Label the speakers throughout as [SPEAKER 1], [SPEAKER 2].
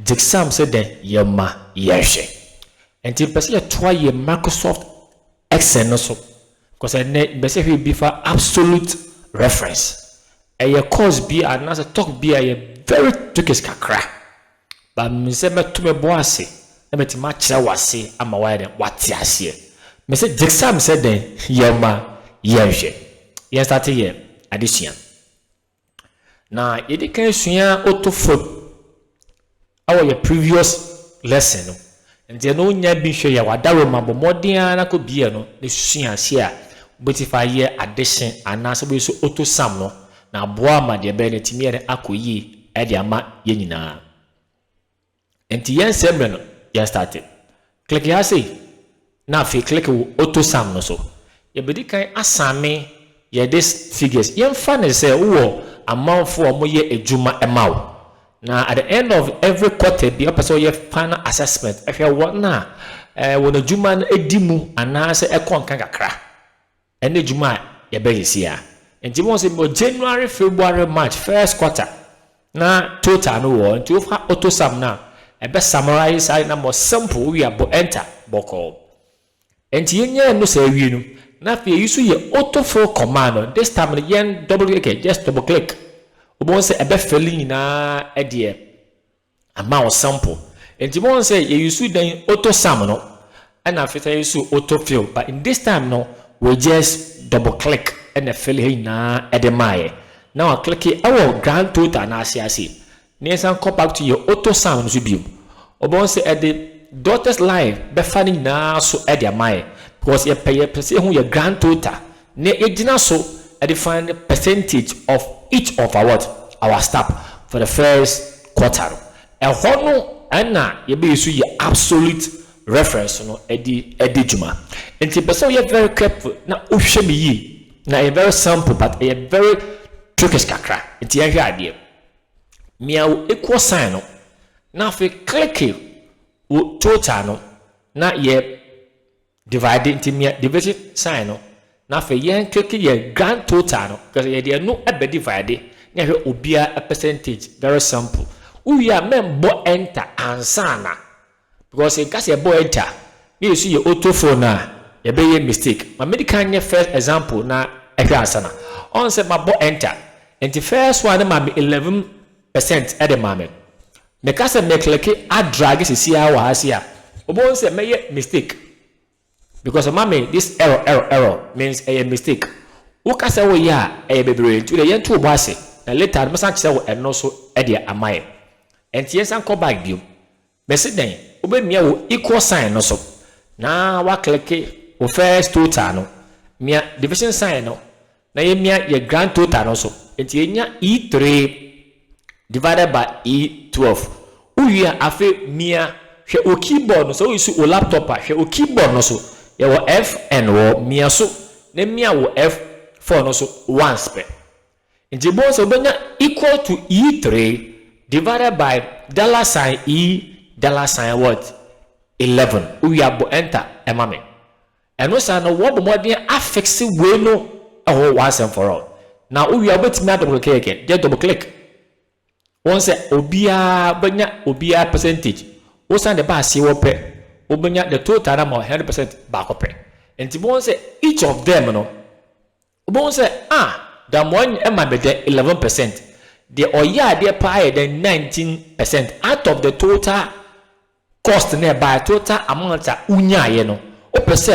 [SPEAKER 1] Jexam said then yema yeshe. And in person try ye Microsoft Excel no so. Because I ne be for absolute reference. A course be another talk be a very tricky kakra. But me say me to me boase. Me to match I was say I'm aware what ya see. Me say Jexam said then yema yeshe. Yes, started here addition. Now, you can see auto our previous lesson. And then no nya be sure ya wadaro mambo modern could be no the share but if I hear addition and na so auto sum no na boa ma de be ne timi e akoyi e de ama ye nyina. Enti yen sembe no ya started. Click ya say na fi click auto sum no so. Ye be di kan asame ye this figures yen fa ne say wo amount for moye ejuma emaw. Now at the end of every quarter be up so your final assessment if you want na when a juma edimu anase ekon kan kakra ene juma ye be yisia enti mo say January February March first quarter na total no wo enti ofa auto sum na e be summarize na more simple we abo enter boko enti yenye no say wi no na fe use ye auto fill command this time yen double click just double click obon say ebe filling na edie amount sample enti bon say you use then auto sum no and after you use auto fill but in this time no we just double click and fill here na edemaye now I click it our grand total na see near come back to your auto sum no bi obon say at the dotted line be finding na so edemaye because you pay person who your grand total ne ejina so define the percentage of each of our staff for the first quarter. And hono ana ye be use your absolute reference no edi juma. And the person you very careful na ohwe me yi na a very simple but a very tricky kakra. Enti ya hwe ade. Mia equal sign no na fe click wo total no na ye divide into mia division sign no na fe yen click ye grand total no because ye dey no ebe divide na hwe obia a percentage very simple we are member enter ansana because in case ye boy enter you see your auto phone na ye be ye mistake ma medical nye first example na ehwe ansana on say ma bo enter and the first one ma be 11% at the moment me case me click add drag see how hasia obo say me ye mistake because mommy this error means a mistake woka say we ya e bebre to the yen to boase na later me san say we eno so e dia amaye enti yen san come back bio me sit den obe mia wo equal sign no so na wa click o first total no mia division sign no na ye mia ye grand total no so enti enya e3 divided by e12 uya afi mia hwe o keyboard no so use o laptop hwe o keyboard no so ye wo fn wo mia so na mia wo f4 no so once per nti bo so benya equal to e3 divided by $sign what 11 we are bo enter emame eno sa no wo bo modern affix we no once and for all now we are betting double click again just double click once obia benya obia percentage wo san the ba si wo pe obenya the total number 100% back up and bon say each of them no bon say the one am be the 11% the oya dey pay the 19% out of the total cost nearby total amount unya ye no o pese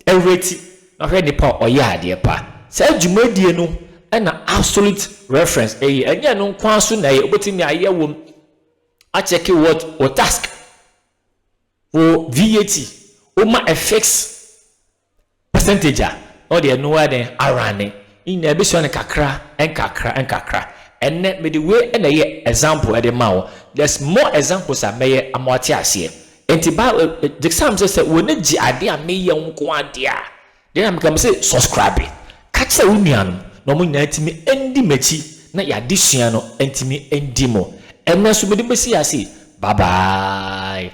[SPEAKER 1] everything na hwe nipa oya dey pa say dwumadie no na absolute reference enya no kwa so na ye obetimi aye wom a check what or task or VAT or ma FX percentage or the no one arane in a bison kakra and and net me the way and a example at the mouth there's more examples I may amortias here and the exam says that when the idea me young quantia then I'm going to say subscribe catch a union no more me endi mechi na ya disiano enti me endimo and na so me see bye bye.